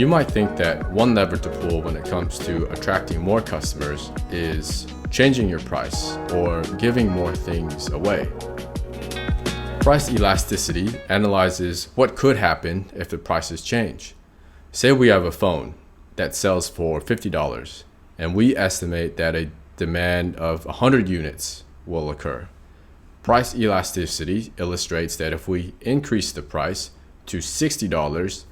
You might think that one lever to pull when it comes to attracting more customers is changing your price or giving more things away. Price elasticity analyzes what could happen if the prices change. Say we have a phone that sells for $50 and we estimate that a demand of 100 units will occur. Price elasticity illustrates that if we increase the price to $60,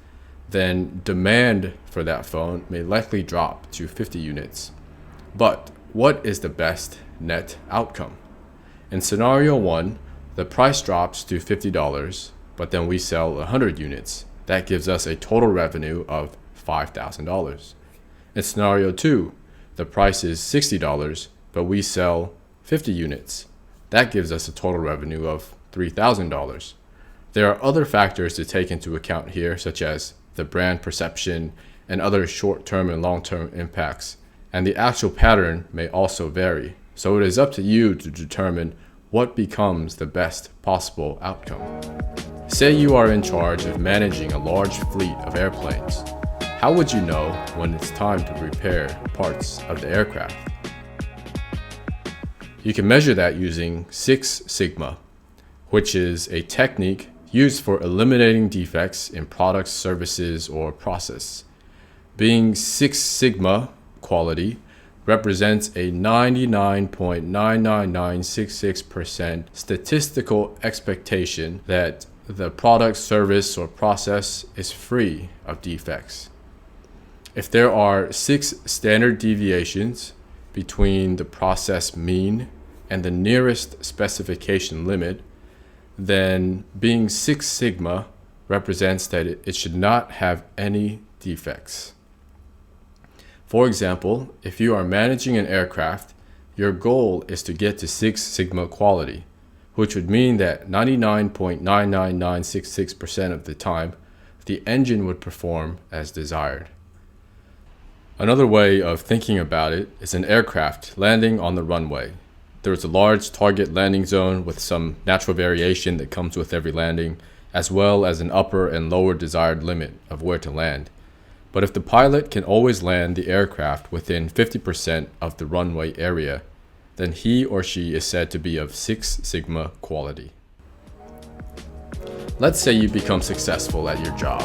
then demand for that phone may likely drop to 50 units. But what is the best net outcome? In scenario 1, the price drops to $50, but then we sell 100 units. That gives us a total revenue of $5,000. In scenario 2, the price is $60, but we sell 50 units. That gives us a total revenue of $3,000. There are other factors to take into account here, such as the brand perception and other short-term and long-term impacts, and the actual pattern may also vary. So it is up to you to determine what becomes the best possible outcome. Say you are in charge of managing a large fleet of airplanes. How would you know when it's time to repair parts of the aircraft? You can measure that using Six Sigma, which is a technique used for eliminating defects in products, services, or process. Being Six Sigma quality represents a 99.99966% statistical expectation that the product, service, or process is free of defects. If there are 6 standard deviations between the process mean and the nearest specification limit, then being Six Sigma represents that it should not have any defects. For example, if you are managing an aircraft, your goal is to get to Six Sigma quality, which would mean that 99.99966% of the time, the engine would perform as desired. Another way of thinking about it is an aircraft landing on the runway. There is a large target landing zone with some natural variation that comes with every landing, as well as an upper and lower desired limit of where to land. But if the pilot can always land the aircraft within 50% of the runway area, then he or she is said to be of Six Sigma quality. Let's say you become successful at your job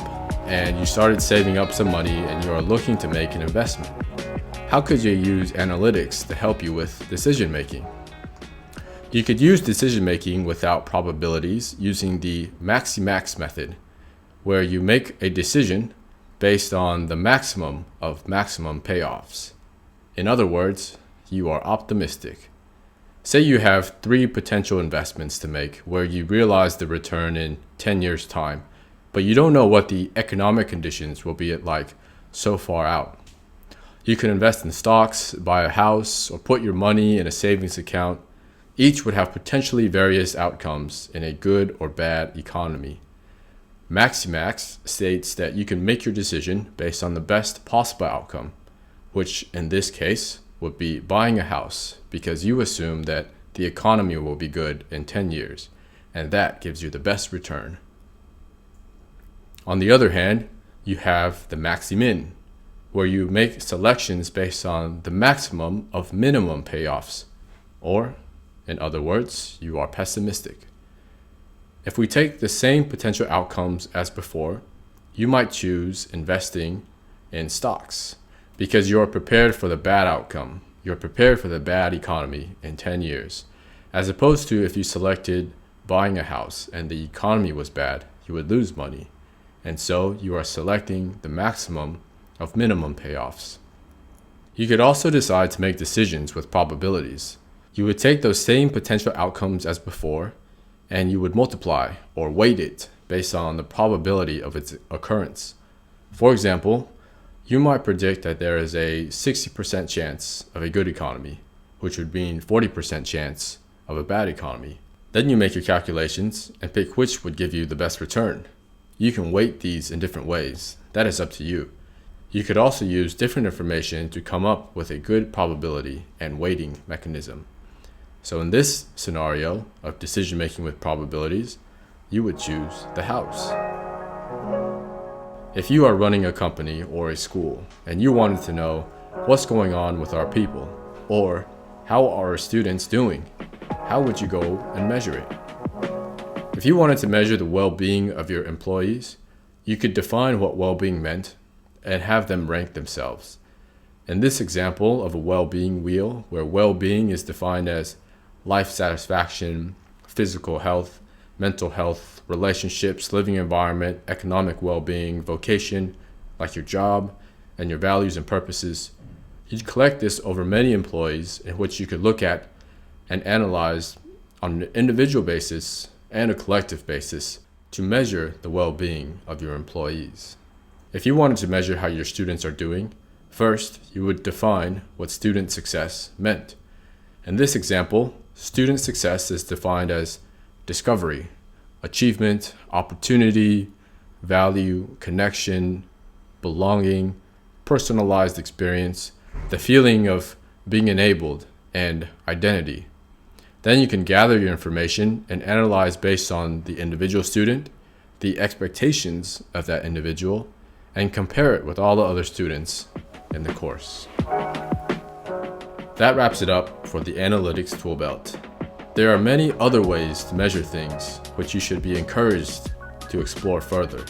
and you started saving up some money and you are looking to make an investment. How could you use analytics to help you with decision making? You could use decision making without probabilities using the Maximax method, where you make a decision based on the maximum of maximum payoffs. In other words, you are optimistic. Say you have 3 potential investments to make where you realize the return in 10 years' time, but you don't know what the economic conditions will be like so far out. You can invest in stocks, buy a house, or put your money in a savings account. Each would have potentially various outcomes in a good or bad economy. Maximax states that you can make your decision based on the best possible outcome, which in this case would be buying a house because you assume that the economy will be good in 10 years, and that gives you the best return. On the other hand, you have the Maximin, where you make selections based on the maximum of minimum payoffs, or in other words, you are pessimistic. If we take the same potential outcomes as before, you might choose investing in stocks because you are prepared for the bad outcome. You're prepared for the bad economy in 10 years, as opposed to if you selected buying a house and the economy was bad, you would lose money. And so you are selecting the maximum of minimum payoffs. You could also decide to make decisions with probabilities. You would take those same potential outcomes as before, and you would multiply or weight it based on the probability of its occurrence. For example, you might predict that there is a 60% chance of a good economy, which would mean 40% chance of a bad economy. Then you make your calculations and pick which would give you the best return. You can weight these in different ways. That is up to you. You could also use different information to come up with a good probability and weighting mechanism. So in this scenario of decision making with probabilities, you would choose the house. If you are running a company or a school and you wanted to know what's going on with our people, or how are our students doing, how would you go and measure it? If you wanted to measure the well-being of your employees, you could define what well-being meant and have them rank themselves. In this example of a well-being wheel, where well-being is defined as life satisfaction, physical health, mental health, relationships, living environment, economic well-being, vocation, like your job, and your values and purposes, you'd collect this over many employees in which you could look at and analyze on an individual basis and a collective basis to measure the well-being of your employees. If you wanted to measure how your students are doing, first, you would define what student success meant. In this example, student success is defined as discovery, achievement, opportunity, value, connection, belonging, personalized experience, the feeling of being enabled, and identity. Then you can gather your information and analyze based on the individual student, the expectations of that individual, and compare it with all the other students in the course. That wraps it up for the analytics tool belt. There are many other ways to measure things, which you should be encouraged to explore further.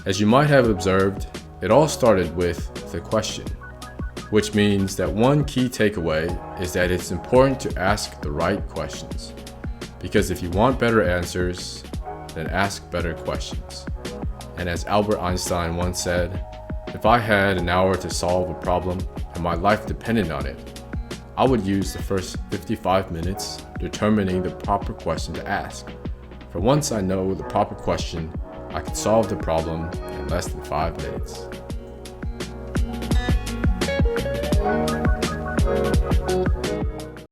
As you might have observed, it all started with the question, which means that one key takeaway is that it's important to ask the right questions. Because if you want better answers, then ask better questions. And as Albert Einstein once said, if I had an hour to solve a problem and my life depended on it, I would use the first 55 minutes determining the proper question to ask. For once I know the proper question, I can solve the problem in less than 5 minutes.